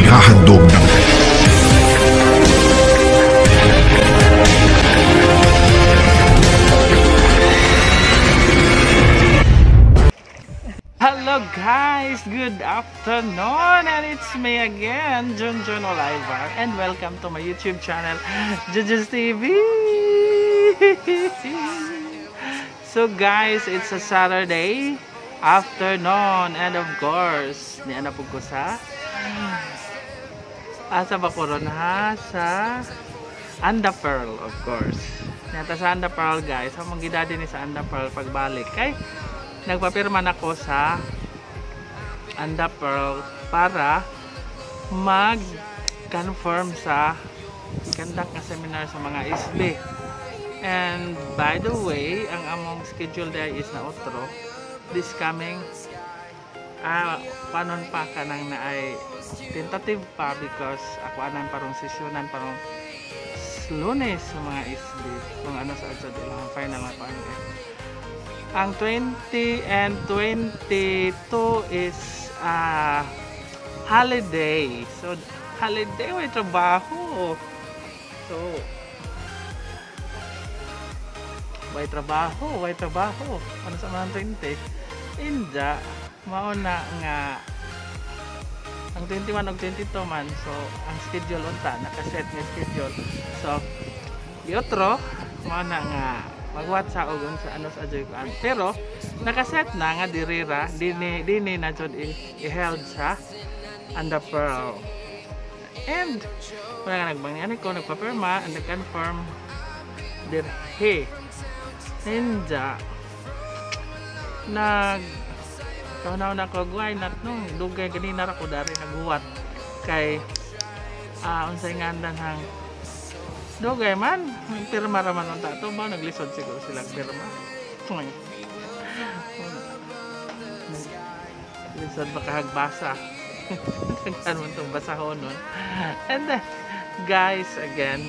ihahandog ng Hello guys, good afternoon, and it's me again, Junjun Oliver, and welcome to my YouTube channel, Junjun's TV. So guys, it's a Saturday afternoon, and of course, niana po ko sa asa ba ko ron ha sa Andapearl, of course. Nata sa Andapearl guys, ang gidadi ni sa Andapearl pagbalik kay nagpapirma na ako sa Andapearl para mag-confirm sa conduct na seminar sa mga ISB. And by the way, ang among schedule there is na otro this coming panon pa kanang na ay tentative pa because ako anan parong sesyonan parong Lunes sa mga ISB kung ano sa adso ilang final na pa ang 20 and 22 is holiday. So holiday may trabaho. So may trabaho. Ano sa mga 20? Inja mauna nga ang 21 ug 22 man. So ang schedule unta naka-set nga schedule. So yotro mauna nga magwatsa og unsa ano sa adyo kan pero nakaset na nga dirira dini na jud i-held sa Andapearl. And wala nga nagbangyan ko nagpapirma and nag-confirm dirhe ninja nag kaunaw na ko guay nat nung dugay ganina ra ko dari naghuwat kay unsay ngandan hang dugay man, pirma raman ang tato ba? Naglisod siguro silang pirma. Lisod makahagbasa. Nagkaan mo itong basahon nun. And then, guys, again,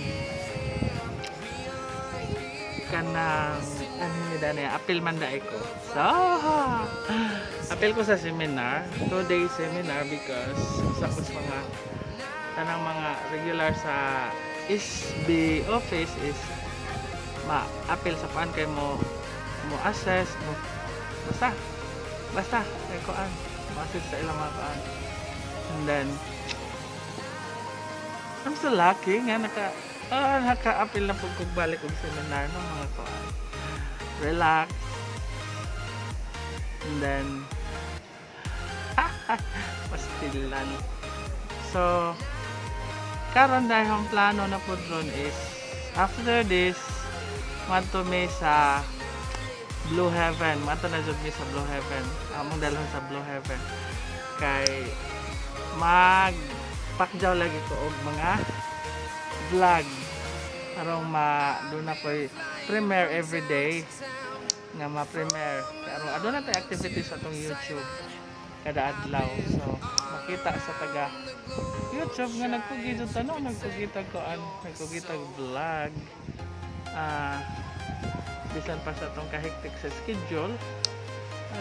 kanang, ano nila niya, apil man daay ko. So, apil ko sa seminar, 2-day seminar because sa kus mga, tanang mga regular sa ISB office is ma-appeal sa kuan kay mo assess mo basta kay kuan ma-assess sa ilang mga kuan. And then I'm so lucky nga naka-appeal na pug balik og seminar ng mga kuan. Relax. And then pastilan. So karon dahil ang plano na po ron is after this mato may sa Blue Heaven mato na jud mi sa Blue Heaven among dalhon sa Blue Heaven kay magpakjaw lagi ko og mga vlog arong doon na ko'y premiere everyday nga ma-premiere arong aduna tay activities sa atong YouTube kada adlaw so makita sa taga YouTube nga nagkugito tanong nagkugita vlog bisan pa sa tong kahiktik sa schedule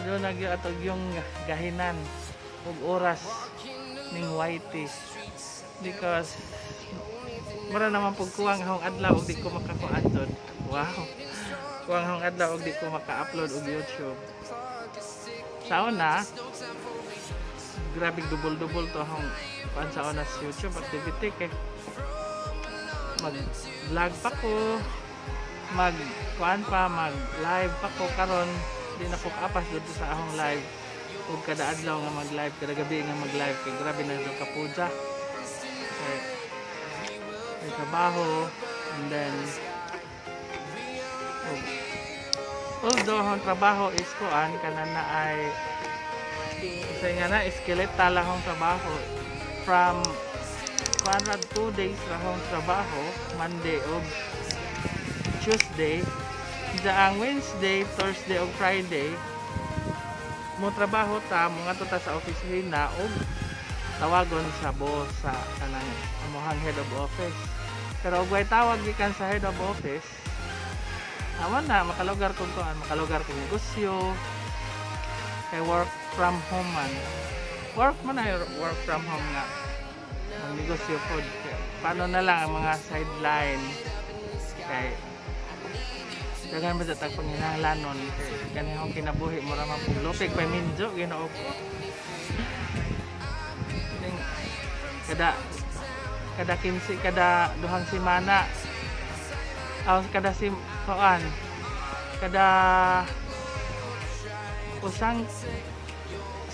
ado atog yung gahinan ug oras ning YT because mura naman pug kuwang hong adlaw ug di ko makakuan dod kuwang hong adlaw ug di ko maka-upload og YouTube sa una grabe dubol-dubol to hong kuan sa onas YouTube activity kay mag-vlog pa ko mag-kuan pa mag-live pa ko karon di na ko kaapas dito sa ahong live ug kada adlaw nga mag-live kada gabi nga mag-live kay grabe na do kapuja kay may trabaho and then although ang trabaho is kuan kanan na ay kasi nga na eskeleta lang ang trabaho from 2 days lang ang trabaho Monday o Tuesday ang Wednesday, Thursday o Friday mo trabaho ta mga tuta sa opisina o tawagon sa boss sa kanang amuhang head of office pero og way tawag gikan sa head of office awan na makalugar kong negosyo kay work from home man work from home nga ang negosyo po. Paano na lang ang mga sideline kay dagan ba sa panginahanglanon kay kanihang kinabuhi mo ra man pug lupig pa minjo Ginoo ko. Kada 15 kada duhang semana kada kada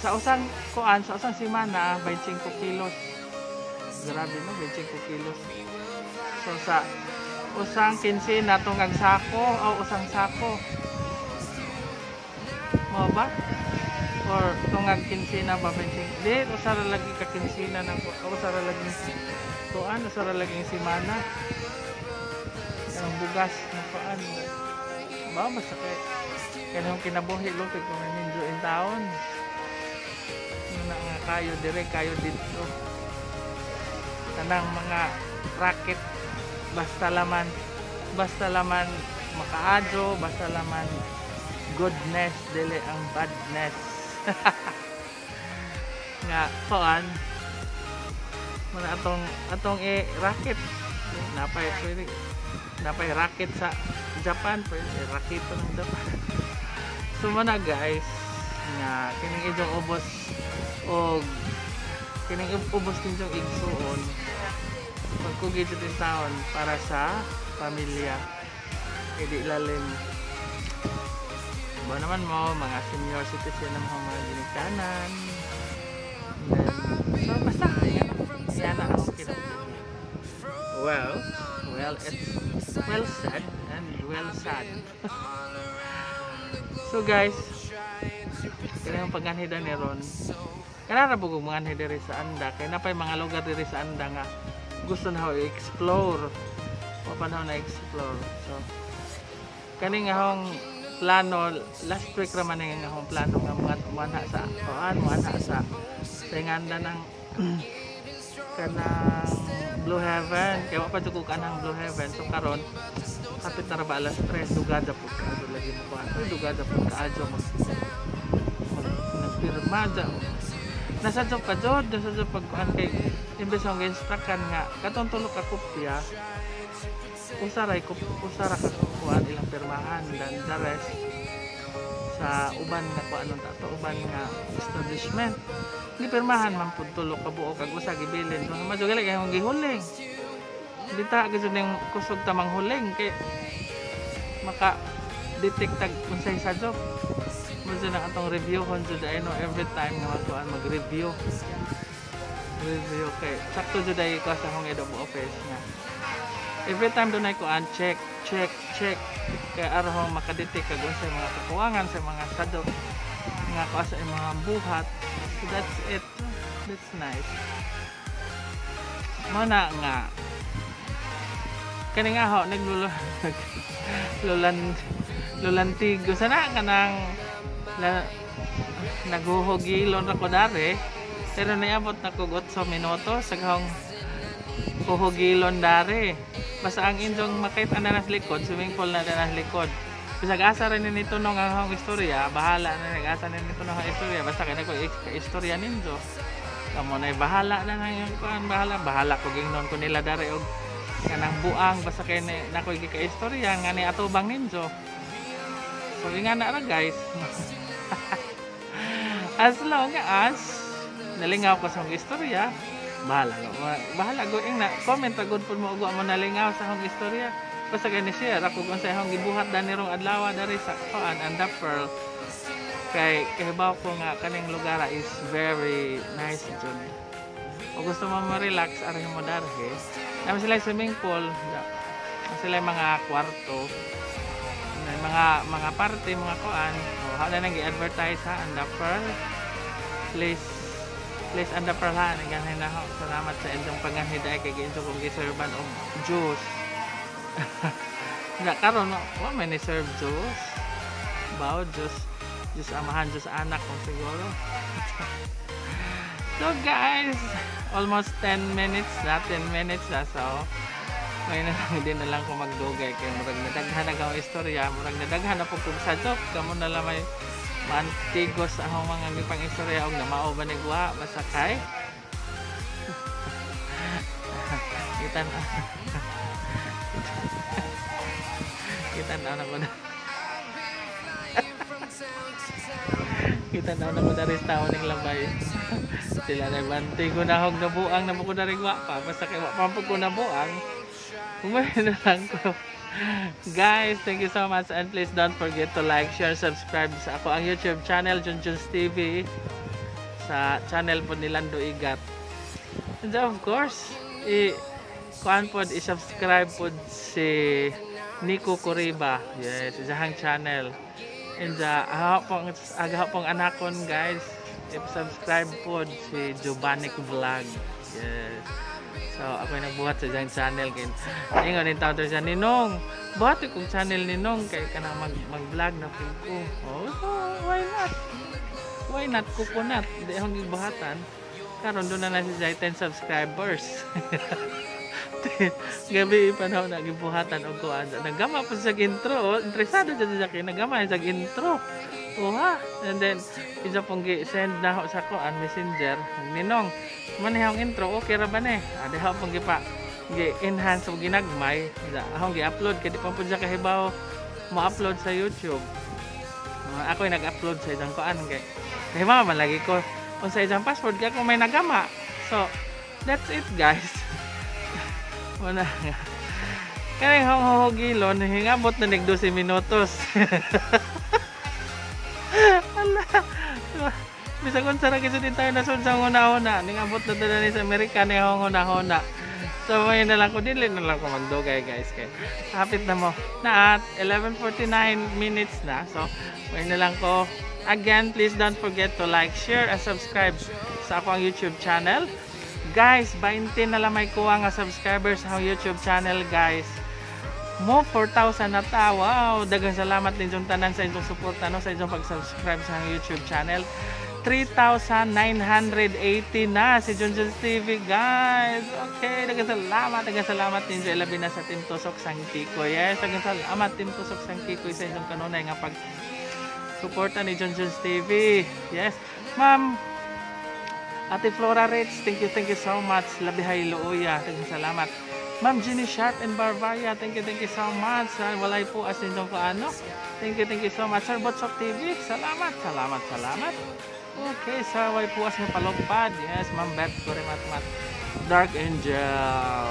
sa usang semana 25 kilos. Grabe no, 25 kilos. So sa usang 15 na tungag sako o usang sako. Mo ba? Or tungag 15 na ba 25? Di, usara lagi ka 15 na usara lagi tuan, usara lagi semana. Ang bugas na paan. Ba basta kay kanang kinabuhi lo kay kung minjo in taon. Na nga kayo dire kayo dito. Kanang mga racket basta laman makaadyo, basta laman goodness dili ang badness. Nga kuan man atong racket napay racket sa Japan pero racket ng Japan. So mana guys nga kining idyong ubos og kining ubos din yung igsuon magkugid sa taon para sa pamilya kay di ilalim ba naman mo mga senior citizen ng mga ginikanan then so basta yan na ang kinabuhi. Well it's well said and well sad. So guys kaya ang pagganhidan ni Ron kanara po kung mga diri sa Anda kaya napay mga lugar diri sa Anda nga gusto na i-explore o paano na explore. So kani nga hong plano last week raman nga hong plano nga mga manha sa inganda ng kanang Blue Heaven kaya wa pa jud ko kanang Blue Heaven. So karon kapit na ba alas 3 dugada po ka lagi mo pa dugada po ka adyo nagpirma dyan nasa job ka jod nasa job pagkuhan kay imbes ang instruction nga katong tulo ka kopya usara ka kuhan ilang pirmahan dan the rest sa uban nga kuan ta uban nga establishment di pirmahan man pud tulo ka buo kag usa gibilin so majugali kay hong gihuling dita gyud ning kusog tamang huling kay maka detect tag unsay sa job mo jud ang atong review kon jud ay no every time nga matuan mag-review kay sakto jud ay ko sa hong head of office nga every time dunay ko an check kay aron makadetect kag unsay mga kakuwangan sa mga sado nga ko sa mga buhat. So that's it. That's nice. Mo na nga kani nga ho lulantig sana kanang naguhugilon ra ko dare pero naabot na ko 8 minuto sa gahong kuhugilon dare basta ang inyong makita na nas likod swimming pool na nas likod bisag asa rin nito nung ang istorya bahala na nag-asa rin nito nung istorya basta kaya ko istorya ninyo kamo na bahala na nang yung kuan bahala ko gingnon ko nila dare og kanang buang basta kay nako gika-istorya nga ni atubang ninyo. So nga na ra guys. As long as nalingaw ko sa istorya, bahala go ing na comment ra gud pud mo ugo mo nalingaw sa hong istorya. Basta kay ni share ako kung sa hong gibuhat danirong adlaw dari sa kuan Anda Pearl. Kay kahibaw ko nga kaning lugar is very nice jud. O gusto mo ma-relax ari mo darhe. Naman sila swimming pool, sila mga kwarto, mga party, mga kuan. O hala nang i-advertise ha Anda Pearl. Please Anda Pearl ha nagahin na ho. Salamat sa inyong panghanhiday kay ginso kong giserban og juice. Nga karon wa may ni serve juice. Bao juice amahan juice anak ko siguro. So guys, almost 10 minutes na. So, ngayon na lang ko magdugay. Kaya murag nadaghan na akong istorya. Murag nadaghan na po kung sa joke. Kamu na lang may mantigos ang mga gipang istorya. O na mao ba nagwa. Basta kay. Kita na. Kita na ko na. Kita na ko na rin tao ng labay. Sila na bantay ko na hog nabuang na ko na rin pa. Basta kay wapampag ko nabuang. Kumain na lang ko. Guys, thank you so much and please don't forget to like, share, subscribe sa ako ang YouTube channel Junjun's TV, sa channel po ni Lando Igat. And of course, kuan pod i-subscribe pod si Nico Coriba. Yes, isang channel. And aga pong anakon guys, i-subscribe pod si Giovanni Vlog. Yes. So, ako yung nagbuhat sa isang channel. Ingon yung tawag siya, Ninong, buhat yung channel Ninong, kaya ka na mag-vlog na film ko. Oh, so, why not? Why not? Kukunat. Hindi akong gibuhatan. Karon doon na siya 10 subscribers. Gabi panahon na gibuhatan o kuan. Nagama po sa intro. Interesado siya sa akin. Nagama sa intro. Oha. And then, isa pong send na ako sa kuan, messenger. Ninong, manihang intro, okay ra ba ne? Adi ako pong gi-enhance o ginagmay. Akong gi-upload, kaya di pa po siya kahibaw ma-upload sa YouTube. Ako yung nag-upload sa isang kuan. Kahibaw man lagi ko kung sa isang password, kaya kung may nagama. So, that's it guys. Wala nga. Kaya yung honghohogilon, hingabot na nag 12 minutos. Ala. Bisa kung sarang kasi din tayo nasun sa huna-huna. Ningabot na dala ni sa Amerika ni huna-huna. So may na lang ko, dili na lang ko magdugay guys. Kaya hapit na mo. Na at 11:49 minutes na. So may na lang ko. Again, please don't forget to like, share, and subscribe sa akong YouTube channel. Guys, 20 na lang may kuha nga subscribers sa YouTube channel guys. Mo 4,000 na ta. Wow, daghang salamat din yung tanan sa inyong suporta no, sa inyong pag-subscribe sa YouTube channel. 3,980 na si Junjun's TV guys. Okay, daghang salamat din sa labi na sa Team Tusok sang Kikoy. Yes, daghang salamat Team Tusok sang Kikoy sa inyong kanunay nga pag suporta ni Junjun's TV. Yes, ma'am Ate Flora Rich, thank you so much. Labihay Looya, daghang salamat. Ma'am Jenny Sharp and Bavaria, thank you so much. Walay po as inyong kaano. Thank you so much. Sir Botsok TV, salamat. Okay, sa way po as ng palugpad. Yes, Ma'am Beth Kurimatmat. Dark Angel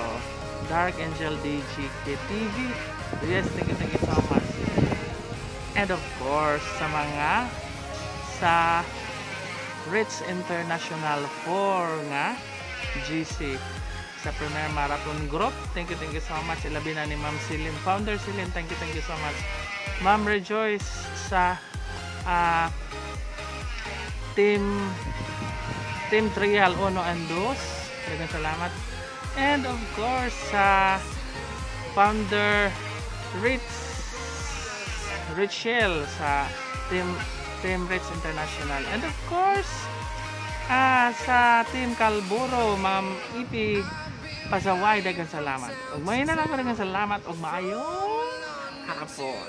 DGK TV. Yes, thank you so much. And of course, sa Rich International 4 nga GC sa Premier Marathon Group. Thank you so much. Ilabi na ni Ma'am Celine, Founder Celine. Thank you so much. Ma'am Rejoice sa Team Trial 1 and 2. Daghang salamat. And of course sa Founder Richelle sa Team Rich International. And of course sa Team Calburo, Ma'am Ipi Pasaway, daghang salamat. Ug may na lang ko daghang salamat ug maayong hapon.